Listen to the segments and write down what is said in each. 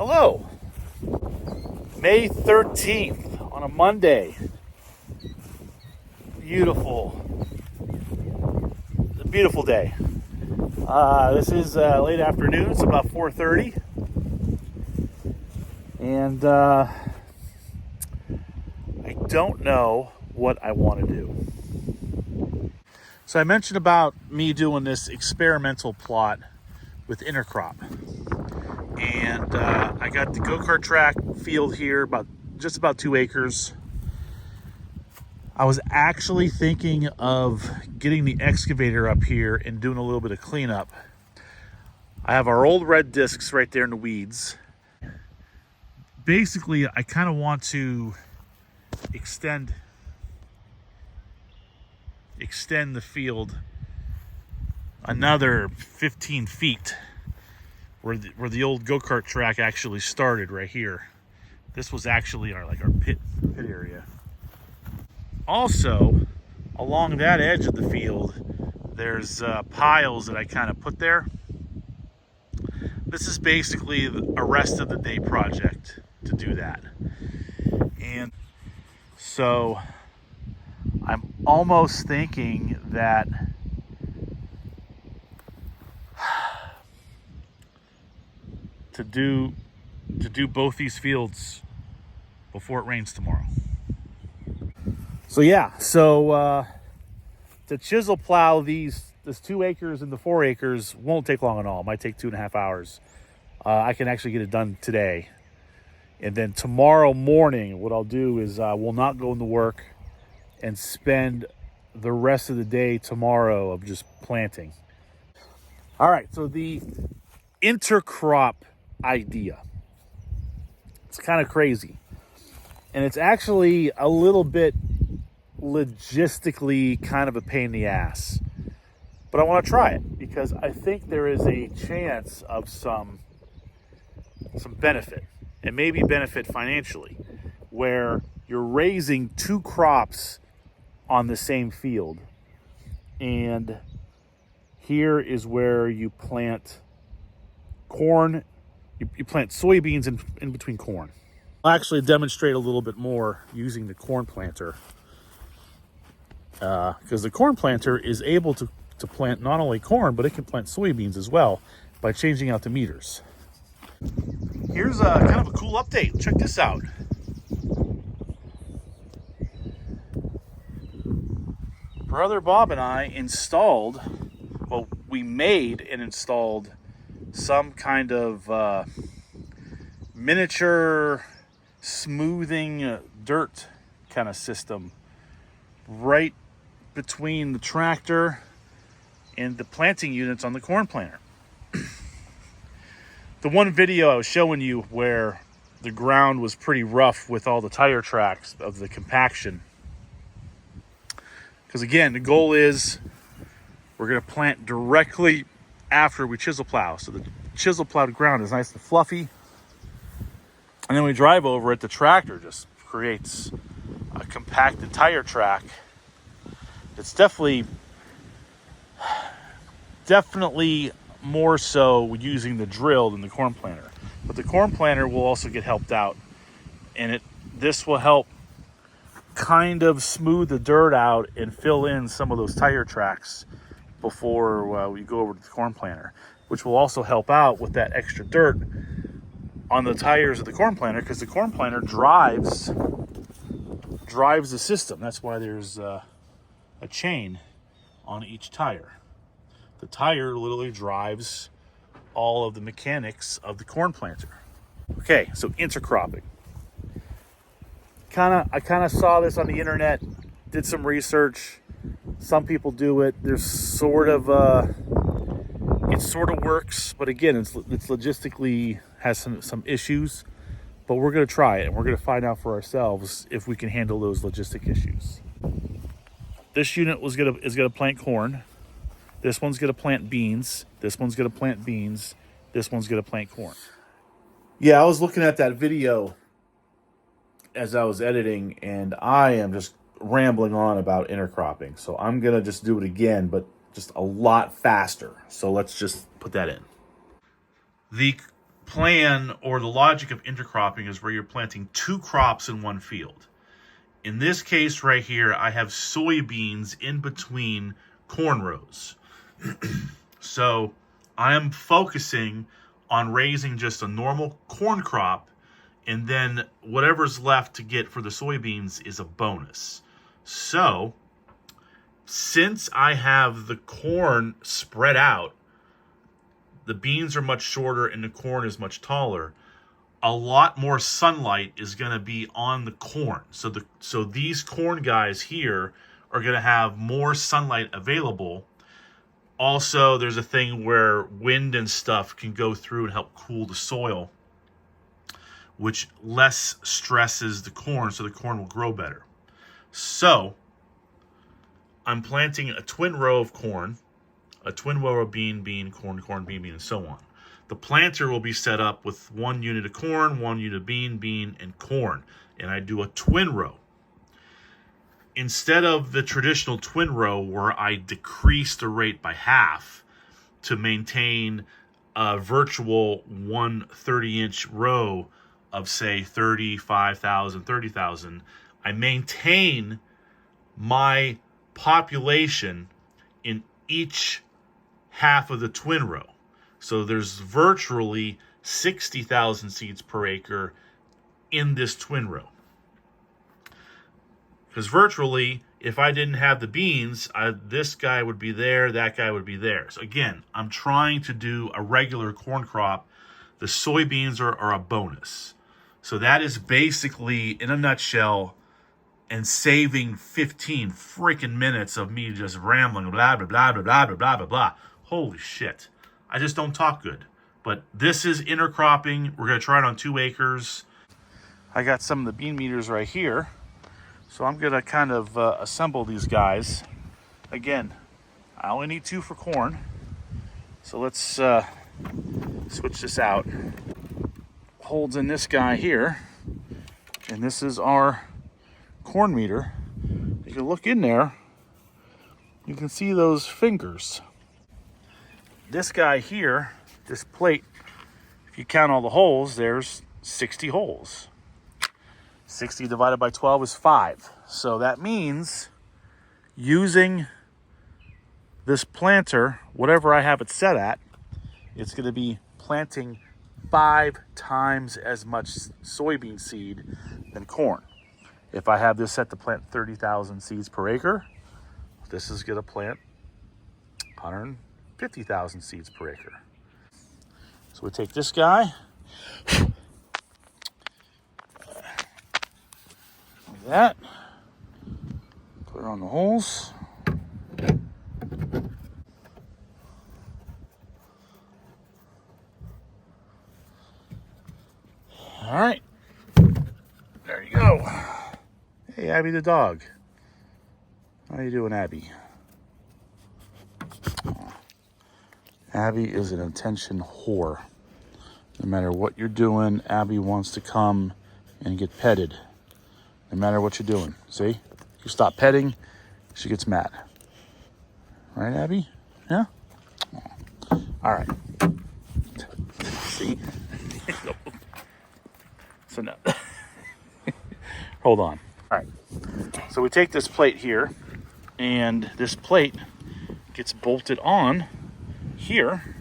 Hello, May 13th on a Monday. Beautiful day. This is late afternoon. It's about 4:30, and I don't know what I want to do. So I mentioned about me doing this experimental plot with Intercrop, and I got the go-kart track field here, just about 2 acres. I was actually thinking of getting the excavator up here and doing a little bit of cleanup. I have our old red discs right there in the weeds. Basically, I kind of want to extend the field another 15 feet where the old go-kart track actually started right here. This was actually our pit area. Also, along that edge of the field, there's piles that I kind of put there. This is basically a rest of the day project to do that. And so I'm almost thinking that to do both these fields before it rains tomorrow. So yeah, to chisel plow this 2 acres and the 4 acres won't take long at all. It might take 2.5 hours. I can actually get it done today. And then tomorrow morning, what I'll do is we'll not go into work and spend the rest of the day tomorrow of just planting. All right, so the intercrop idea. It's kind of crazy. And it's actually a little bit logistically kind of a pain in the ass. But I want to try it because I think there is a chance of some benefit, and maybe benefit financially, where you're raising 2 crops on the same field. And here is where you plant corn. You plant soybeans in between corn. I'll actually demonstrate a little bit more using the corn planter, because the corn planter is able to plant not only corn, but it can plant soybeans as well by changing out the meters. Here's a kind of a cool update. Check this out. Brother Bob and I we made and installed some kind of miniature smoothing dirt kind of system right between the tractor and the planting units on the corn planter. The one video I was showing you where the ground was pretty rough with all the tire tracks of the compaction. Because again, the goal is we're going to plant directly after we chisel plow. So the chisel plowed ground is nice and fluffy. And then we drive over it, the tractor just creates a compacted tire track. It's definitely more so using the drill than the corn planter. But the corn planter will also get helped out. And this will help kind of smooth the dirt out and fill in some of those tire tracks before we go over to the corn planter, which will also help out with that extra dirt on the tires of the corn planter, because the corn planter drives the system. That's why there's a chain on each tire. The tire literally drives all of the mechanics of the corn planter. Okay, so intercropping. I kind of saw this on the internet, did some research. Some people do it. There's it sort of works, but again, it's logistically has some issues. But we're going to try it, and we're going to find out for ourselves if we can handle those logistic issues. This unit is going to plant corn. This one's going to plant beans. This one's going to plant beans. This one's going to plant corn. Yeah, I was looking at that video as I was editing, and I am just rambling on about intercropping. So I'm going to just do it again, but just a lot faster. So let's just put that in. The plan or the logic of intercropping is where you're planting 2 crops in one field. In this case right here, I have soybeans in between corn rows. So I am focusing on raising just a normal corn crop, and then whatever's left to get for the soybeans is a bonus. So since I have the corn spread out, the beans are much shorter and the corn is much taller, a lot more sunlight is going to be on the corn. So these corn guys here are going to have more sunlight available. Also, there's a thing where wind and stuff can go through and help cool the soil, which less stresses the corn, so the corn will grow better. So I'm planting a twin row of corn, a twin row of bean, corn, bean, and so on. The planter will be set up with 1 unit of corn, 1 unit of bean, and corn. And I do a twin row. Instead of the traditional twin row where I decrease the rate by half to maintain a virtual 1 30-inch row of, say, 35,000, 30,000, I maintain my population in each half of the twin row. So there's virtually 60,000 seeds per acre in this twin row. Because virtually, if I didn't have the beans, this guy would be there, that guy would be there. So again, I'm trying to do a regular corn crop. The soybeans are a bonus. So that is basically, in a nutshell, and saving 15 freaking minutes of me just rambling, blah, blah, blah, blah, blah, blah, blah, blah, blah. Holy shit. I just don't talk good. But this is intercropping. We're going to try it on 2 acres. I got some of the bean meters right here. So I'm going to kind of assemble these guys. Again, I only need 2 for corn. So let's switch this out. Holds in this guy here. And this is our corn meter. If you look in there, you can see those fingers. This guy here, this plate, if you count all the holes, there's 60 holes. 60 divided by 12 is 5. So that means using this planter, whatever I have it set at, it's going to be planting 5 times as much soybean seed than corn. If I have this set to plant 30,000 seeds per acre, this is going to plant 150,000 seeds per acre. So we take this guy, like that, put it on the holes. All right, there you go. Hey, Abby the dog. How you doing, Abby? Abby is an attention whore. No matter what you're doing, Abby wants to come and get petted. No matter what you're doing. See? You stop petting, she gets mad. Right, Abby? Yeah? All right. See? So now, hold on. All right. So we take this plate here, and this plate gets bolted on here.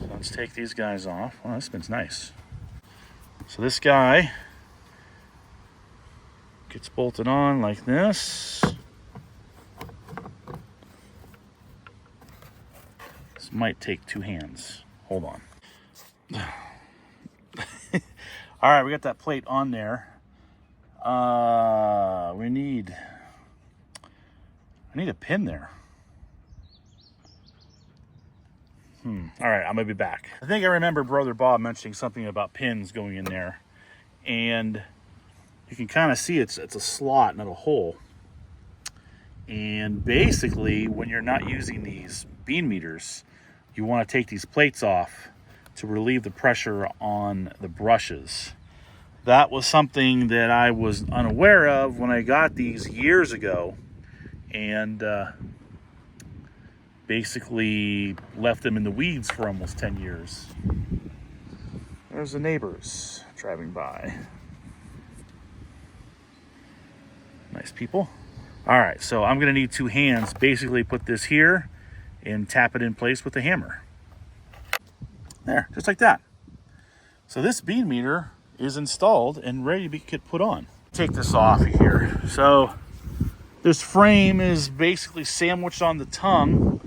So let's take these guys off. Oh, this spin's nice. So this guy gets bolted on like this. This might take 2 hands. Hold on. All right, we got that plate on there. I need a pin there. All right, I'm gonna be back. I think I remember Brother Bob mentioning something about pins going in there, and you can kind of see it's a slot, not a hole. And basically, when you're not using these bean meters, you want to take these plates off to relieve the pressure on the brushes. That was something that I was unaware of when I got these years ago, and basically left them in the weeds for almost 10 years. There's the neighbors driving by. Nice people. All right, so I'm gonna need 2 hands. Basically put this here and tap it in place with the hammer. There, just like that. So this bean meter is installed and ready to get put on. Take this off here. So this frame is basically sandwiched on the tongue,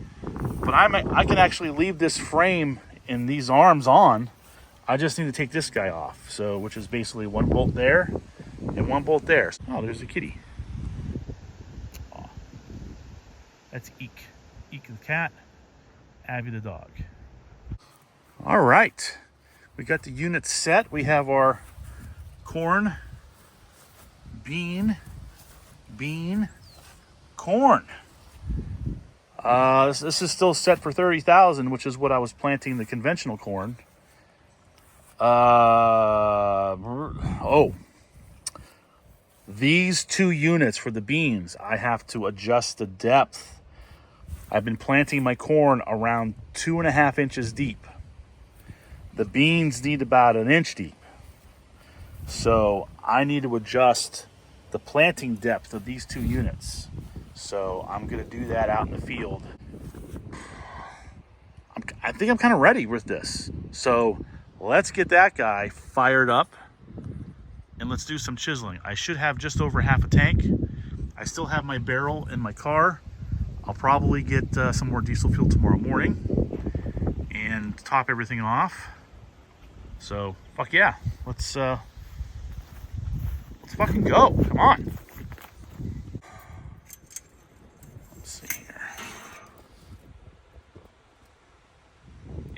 but I can actually leave this frame and these arms on. I just need to take this guy off. So, which is basically 1 bolt there and 1 bolt there. Oh, there's the kitty. Oh, that's Eek. Eek the cat, Abby the dog. All right, we got the unit set. We have our corn, bean, corn. This is still set for 30,000, which is what I was planting the conventional corn. These 2 units for the beans, I have to adjust the depth. I've been planting my corn around 2.5 inches deep. The beans need about 1 inch deep. So I need to adjust the planting depth of these 2 units. So I'm gonna do that out in the field. I think I'm kind of ready with this. So let's get that guy fired up and let's do some chiseling. I should have just over half a tank. I still have my barrel in my car. I'll probably get some more diesel fuel tomorrow morning and top everything off. So fuck yeah, let's fucking go. Come on. Let's see here.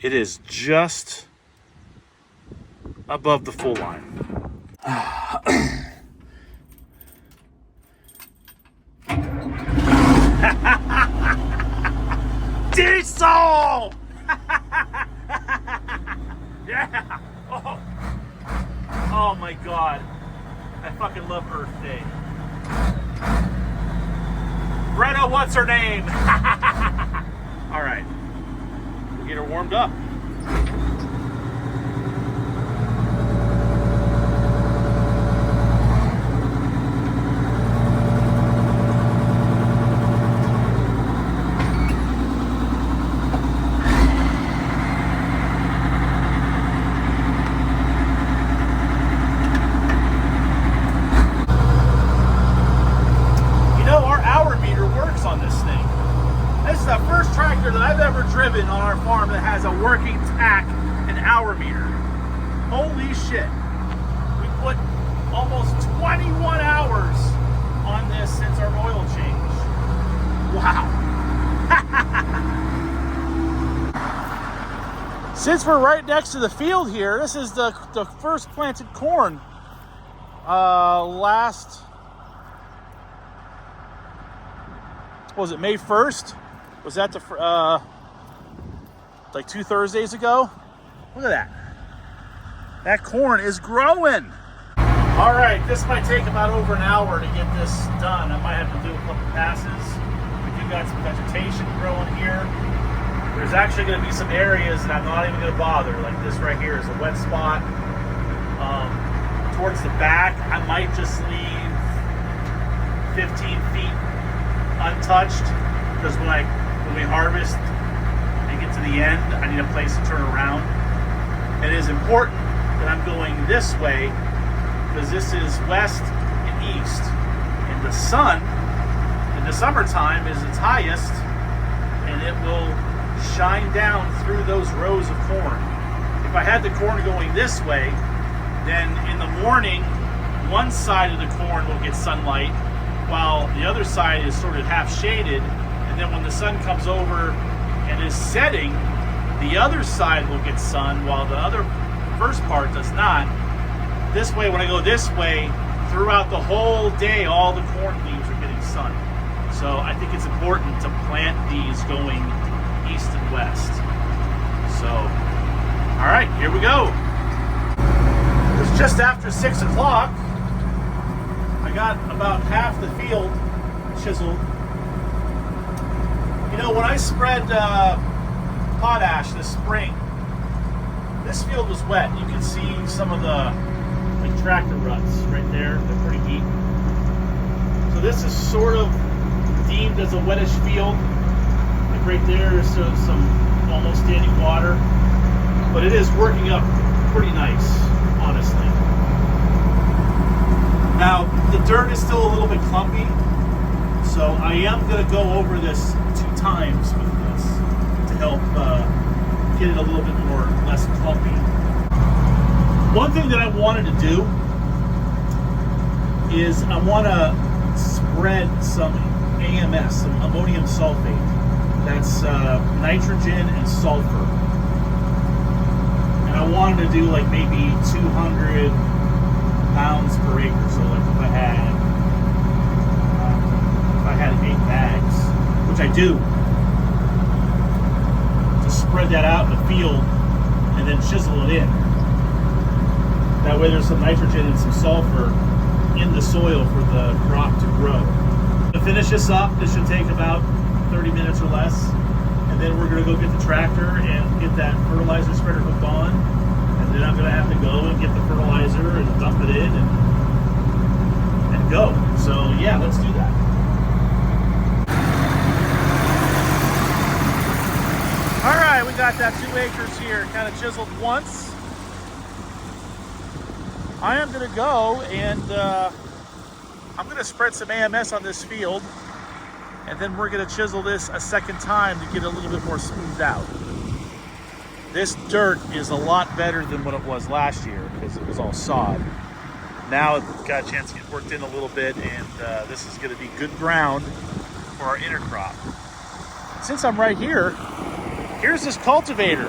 It is just above the full line. Diesel! Yeah! Oh my God. I fucking love Earth Day. Greta, what's her name? All right. We'll get her warmed up. On our farm that has a working tach and hour meter. Holy shit. We put almost 21 hours on this since our oil change. Wow. Since we're right next to the field here, this is the first planted corn last, was it May 1st? Was that the like 2 Thursdays ago? Look at that. That corn is growing. All right, this might take about over an hour to get this done. I might have to do a couple passes. We do got some vegetation growing here. There's actually gonna be some areas that I'm not even gonna bother. Like this right here is a wet spot. Towards the back, I might just leave 15 feet untouched, because when we harvest, get to the end, I need a place to turn around. It is important that I'm going this way because this is west and east, and the sun in the summertime is its highest, and it will shine down through those rows of corn. If I had the corn going this way, then in the morning one side of the corn will get sunlight while the other side is sort of half shaded, and then when the sun comes over and is setting, the other side will get sun while the other first part does not. This way, when I go this way, throughout the whole day, all the corn leaves are getting sun. So I think it's important to plant these going east and west. So, all right, here we go. It's just after 6 o'clock. I got about half the field chiseled. You know, when I spread potash this spring, This field was wet. You can see some of the like tractor ruts right there. They're pretty deep. So this is sort of deemed as a wettish field. Like right there is some almost standing water. But it is working up pretty nice, honestly. Now, the dirt is still a little bit clumpy. So I am going to go over this 2 times with this to help get it a little bit less clumpy. One thing that I wanted to do is I want to spread some AMS, some ammonium sulfate. That's nitrogen and sulfur. And I wanted to do like maybe 200 pounds per acre. So like if I had 8 bags, which I do, to spread that out in the field and then chisel it in. That way there's some nitrogen and some sulfur in the soil for the crop to grow. To finish this up, this should take about 30 minutes or less. And then we're gonna go get the tractor and get that fertilizer spreader hooked on. And then I'm gonna have to go and get the fertilizer and dump it in and go. So yeah, let's do that. All right, we got that 2 acres here kind of chiseled once. I am gonna go and I'm gonna spread some AMS on this field, and then we're gonna chisel this a second time to get a little bit more smoothed out. This dirt is a lot better than what it was last year because it was all sod. Now it's got a chance to get worked in a little bit, and this is gonna be good ground for our intercrop. Since I'm right here, here's this cultivator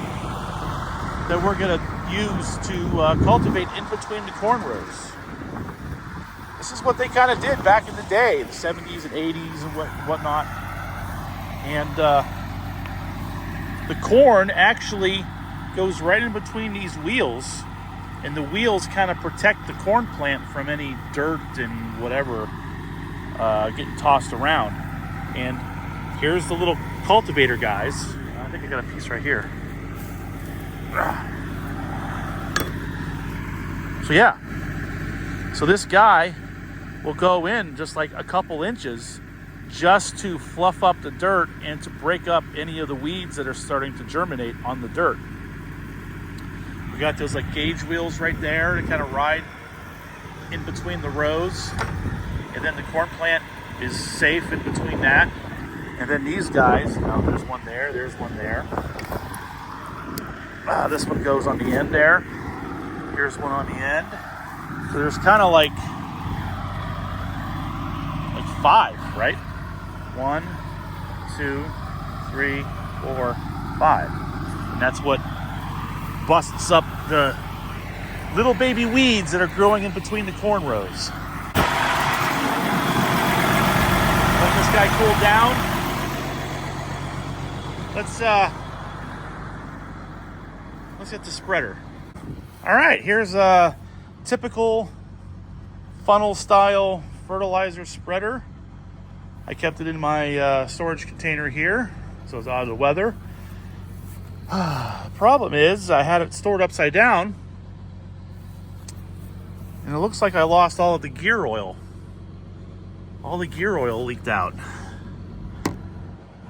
that we're gonna use to cultivate in between the corn rows. This is what they kind of did back in the day, the 70s and 80s and whatnot. And the corn actually goes right in between these wheels, and the wheels kind of protect the corn plant from any dirt and whatever getting tossed around. And here's the little cultivator, guys. I think I got a piece right here. So yeah, so this guy will go in just like a couple inches just to fluff up the dirt and to break up any of the weeds that are starting to germinate on the dirt. We got those like gauge wheels right there to kind of ride in between the rows, and then the corn plant is safe in between that. And then these guys, there's one there, there's one there. This one goes on the end there. Here's one on the end. So there's kind of like 5, right? 1, 2, 3, 4, 5. And that's what busts up the little baby weeds that are growing in between the corn rows. Let this guy cool down. Let's get the spreader. All right, here's a typical funnel style fertilizer spreader. I kept it in my storage container here, so it's out of the weather. Problem is, I had it stored upside down, and it looks like I lost all of the gear oil. All the gear oil leaked out.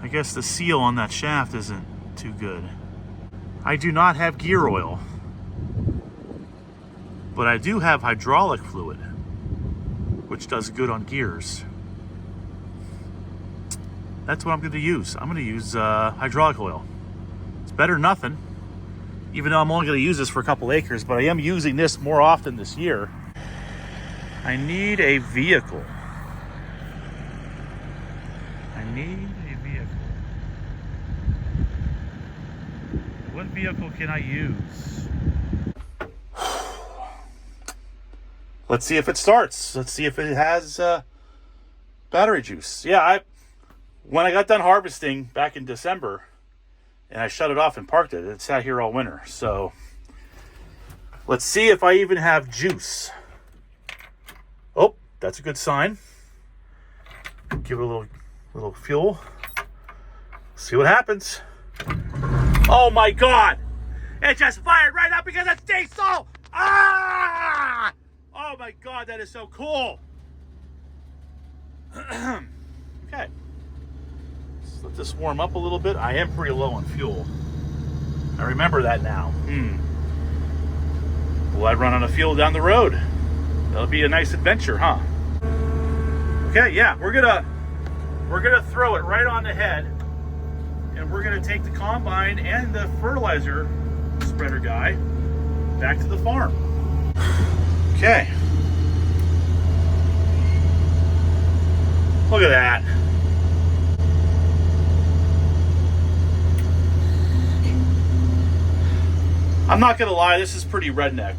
I guess the seal on that shaft isn't too good. I do not have gear oil, but I do have hydraulic fluid, which does good on gears. That's what I'm going to use. I'm going to use hydraulic oil. It's better than nothing, even though I'm only going to use this for a couple acres, but I am using this more often this year. I need a vehicle. What vehicle can I use? Let's see if it starts. Let's see if it has battery juice. Yeah, when I got done harvesting back in December, and I shut it off and parked it, it sat here all winter. So let's see if I even have juice. Oh, that's a good sign. Give it a little fuel. See what happens. Oh my God! It just fired right up because it's diesel! Ah! Oh my God, that is so cool. Okay. Let's let this warm up a little bit. I am pretty low on fuel. I remember that now. Will I run on a fuel down the road? That'll be a nice adventure, huh? Okay, yeah, we're gonna throw it right on the head, and we're gonna take the combine and the fertilizer spreader guy back to the farm. Okay. Look at that. I'm not gonna lie, this is pretty redneck,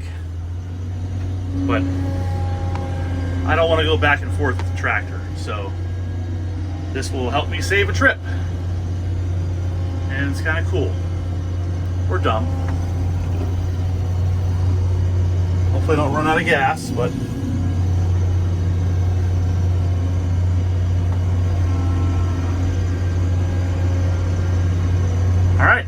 but I don't want to go back and forth with the tractor, so this will help me save a trip. And it's kind of cool. We're dumb. Hopefully I don't run out of gas, but all right.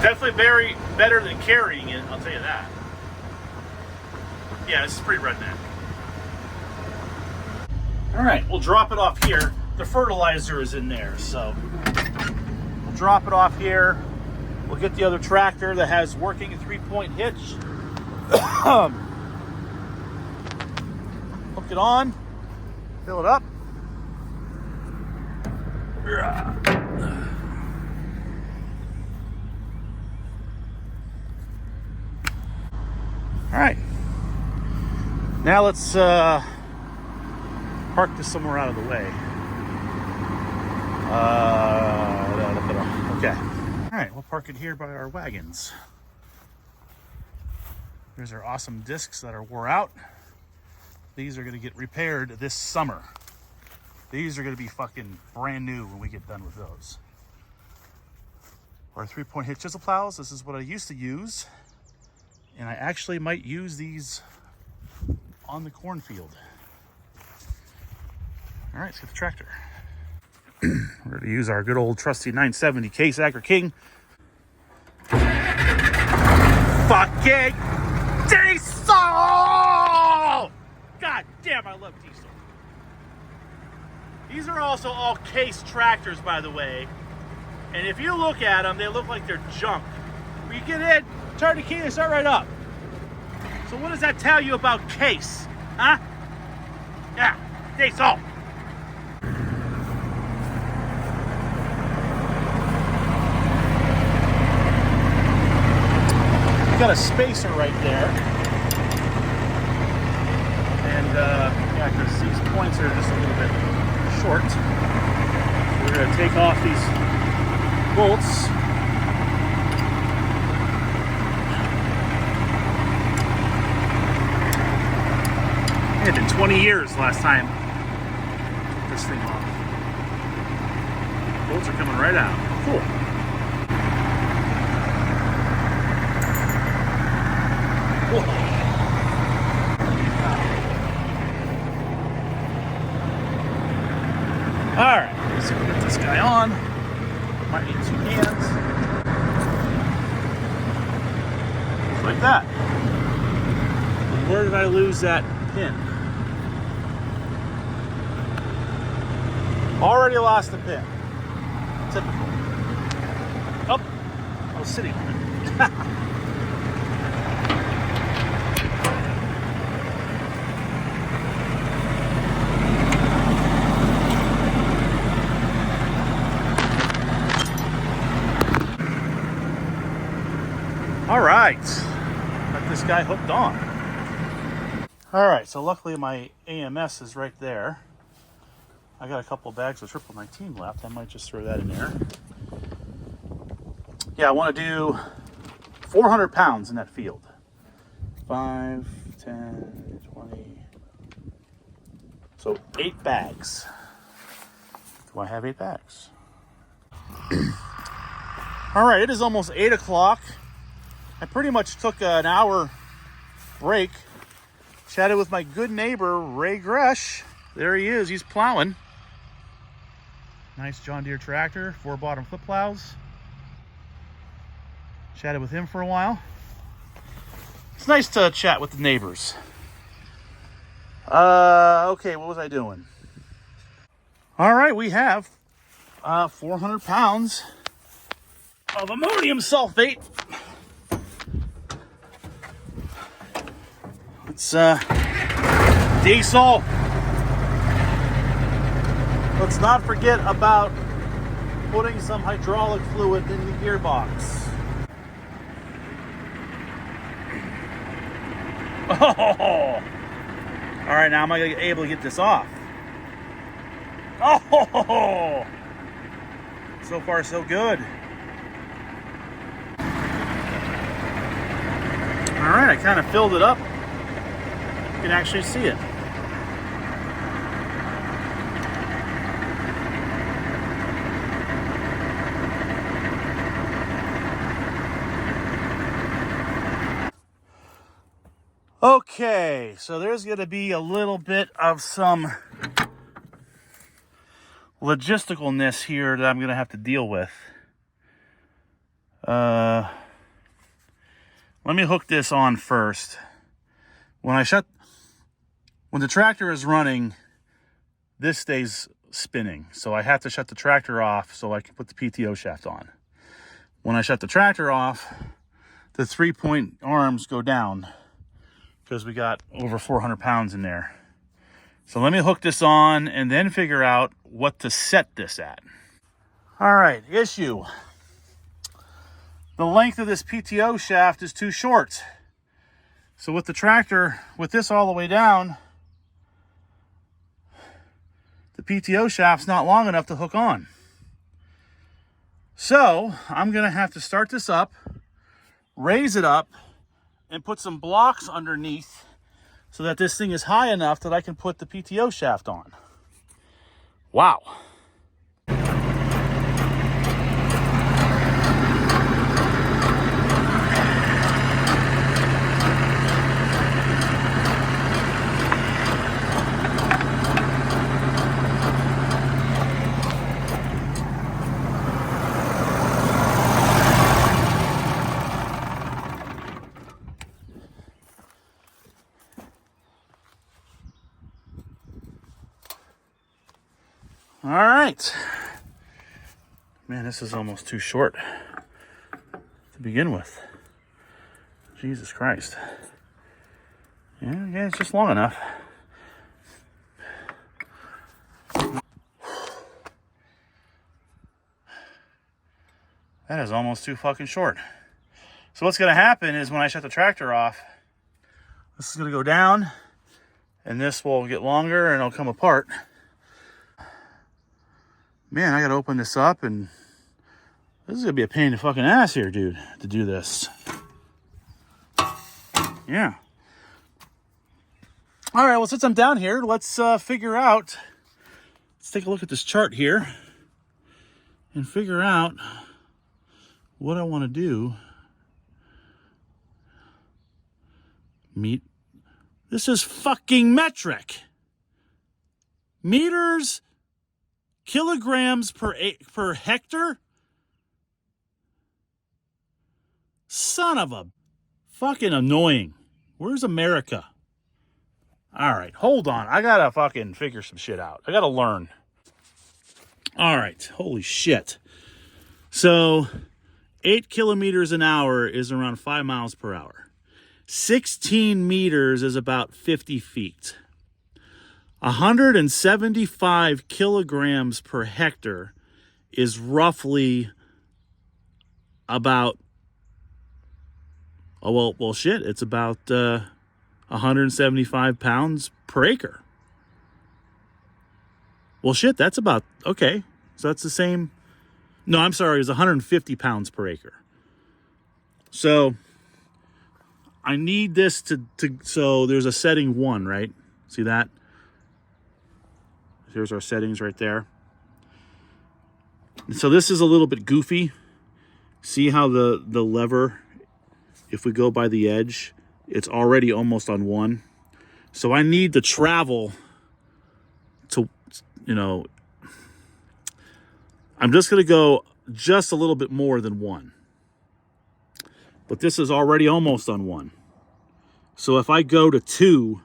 Definitely very better than carrying it, I'll tell you that. Yeah, this is pretty redneck. All right, we'll drop it off here. The fertilizer is in there, so we'll drop it off here. We'll get the other tractor that has working 3-point hitch. Hook it on, fill it up. All right, now let's park this somewhere out of the way. Okay. All right, we'll park it here by our wagons. There's our awesome discs that are wore out. These are gonna get repaired this summer. These are gonna be fucking brand new when we get done with those. Our 3-point hitch chisel plows, this is what I used to use. And I actually might use these on the cornfield. All right, let's get the tractor. We're gonna use our good old trusty 970 Case Acre King. Fucking diesel! God damn, I love diesel. These are also all Case tractors, by the way. And if you look at them, they look like they're junk. When you get in, turn the key and start right up. So what does that tell you about Case? Huh? Yeah, diesel. We got a spacer right there. And yeah, because these points are just a little bit short. So we're gonna take off these bolts. It had been 20 years last time I took this thing off. Bolts are coming right out. Cool. All right, let's get this guy on. Might need 2 hands. Just like that. And where did I lose that pin? Already lost the pin. Typical. Oh, I was sitting on it. All right, got this guy hooked on. All right, so luckily my AMS is right there. I got a couple of bags of triple 19 left. I might just throw that in there. Yeah, I want to do 400 pounds in that field. 5, 10, 20. So 8 bags. Do I have 8 bags? All right, it is almost 8 o'clock. I pretty much took an hour break, chatted with my good neighbor, Ray Gresh. There he is, he's plowing. Nice John Deere tractor, 4 bottom flip plows. Chatted with him for a while. It's nice to chat with the neighbors. Okay, what was I doing? All right, we have 400 pounds of ammonium sulfate. Let's desal. Let's not forget about putting some hydraulic fluid in the gearbox. Oh! All right, now am I gonna be able to get this off? Oh! So far, so good. All right, I kind of filled it up. You can actually see it. Okay, so there's going to be a little bit of some logisticalness here that I'm going to have to deal with. Let me hook this on first. When the tractor is running, this stays spinning. So I have to shut the tractor off so I can put the PTO shaft on. When I shut the tractor off, the 3-point arms go down because we got over 400 pounds in there. So let me hook this on and then figure out what to set this at. All right, issue. The length of this PTO shaft is too short. So with the tractor, with this all the way down, the PTO shaft's not long enough to hook on. So I'm gonna have to start this up, raise it up, and put some blocks underneath so that this thing is high enough that I can put the PTO shaft on. Wow. All right. Man, this is almost too short to begin with. Jesus Christ. Yeah, it's just long enough. That is almost too fucking short. So what's gonna happen is when I shut the tractor off, this is gonna go down and this will get longer and it'll come apart. Man, I gotta open this up and this is gonna be a pain in the fucking ass here, dude, to do this. Yeah. All right, well, since I'm down here, let's figure out, let's take a look at this chart here and figure out what I wanna do. This is fucking metric. Meters, kilograms per hectare? Son of a fucking annoying. Where's America? All right, hold on. I gotta fucking figure some shit out. I gotta learn. All right, holy shit. So 8 kilometers an hour is around 5 miles per hour. 16 meters is about 50 feet. 175 kilograms per hectare is roughly about, well, shit, it's about 175 pounds per acre. Well, shit, that's about, okay, so that's the same. No, I'm sorry, it's 150 pounds per acre. So I need this so there's a setting 1, right? See that? Here's our settings right there. So this is a little bit goofy. See how the lever if we go by the edge, it's already almost on 1. So I need to travel to, you know, I'm just going to go just a little bit more than 1. But this is already almost on 1. So if I go to 2,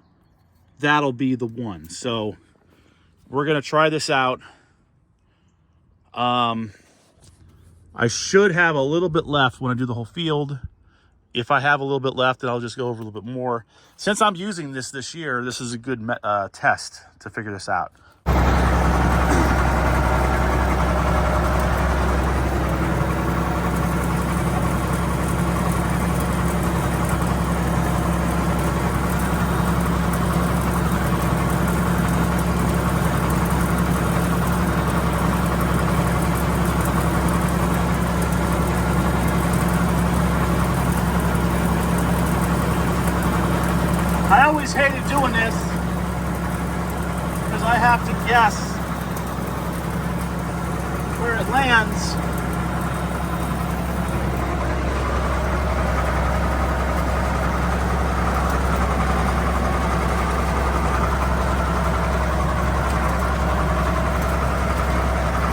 that'll be the 1. So we're going to try this out. I should have a little bit left when I do the whole field. If I have a little bit left, then I'll just go over a little bit more. Since I'm using this year, this is a good test to figure this out. I always hated doing this because I have to guess where it lands.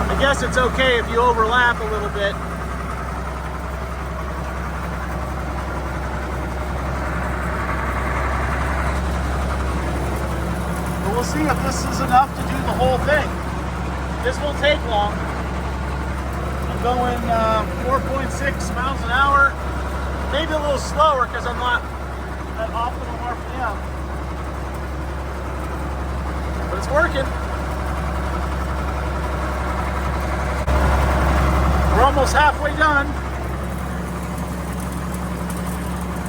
I guess it's okay if you overlap a little bit. We'll see if this is enough to do the whole thing. This won't take long. I'm going 4.6 miles an hour, maybe a little slower because I'm not at optimal RPM. But it's working. We're almost halfway done.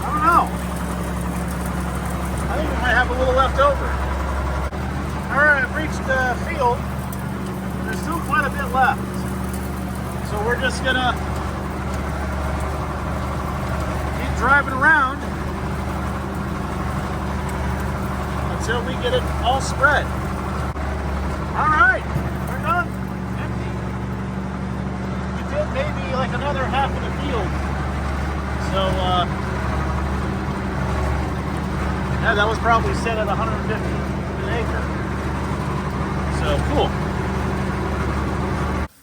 I don't know. I think we might have a little left over. Alright, I've reached the field. There's still quite a bit left. So we're just gonna keep driving around until we get it all spread. Alright, we're done. Empty. We did maybe like another half of the field. So yeah, that was probably set at 150 an acre. So cool.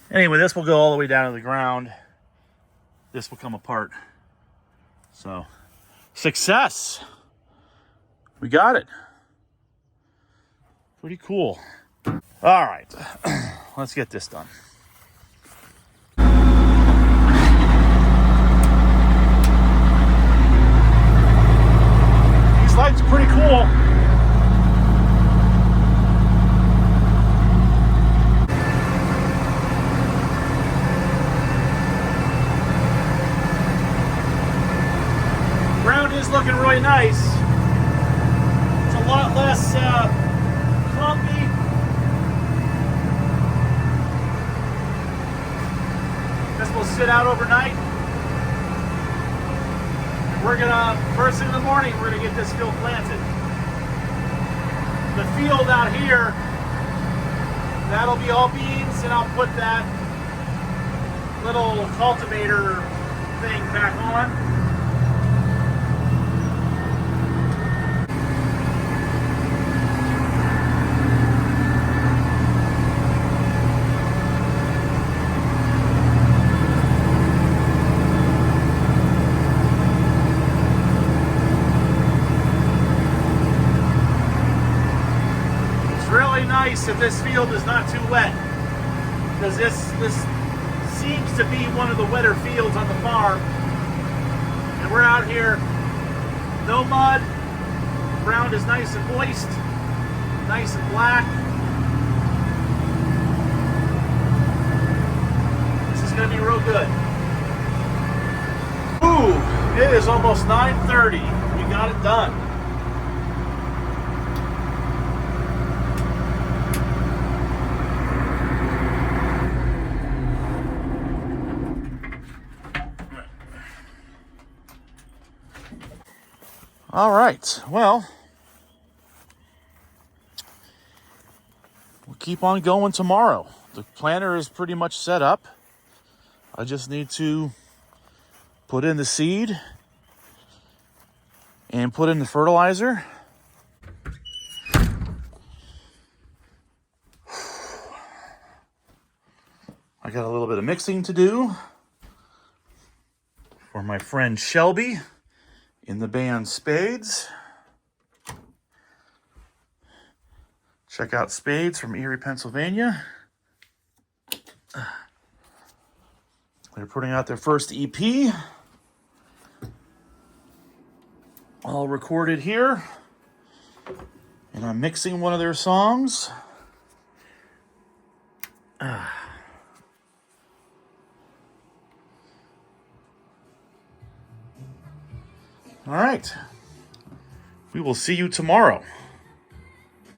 Anyway, this will go all the way down to the ground. This will come apart. So, success. We got it. Pretty cool. All right, let's get this done. These lights are pretty cool. Looking really nice. It's a lot less clumpy. This will sit out overnight. And we're gonna, first thing in the morning, we're gonna get this field planted. The field out here, that'll be all beans, and I'll put that little cultivator thing back on. Nice if this field is not too wet, because this seems to be one of the wetter fields on the farm, and we're out here, no mud, ground is nice and moist, nice and black. This is going to be real good. Ooh, it is almost 9:30. We got it done. All right, well, we'll keep on going tomorrow. The planter is pretty much set up. I just need to put in the seed and put in the fertilizer. I got a little bit of mixing to do for my friend Shelby in the band Spades. Check out Spades from Erie, Pennsylvania. They're putting out their first EP. All recorded here. And I'm mixing one of their songs. All right. We will see you tomorrow.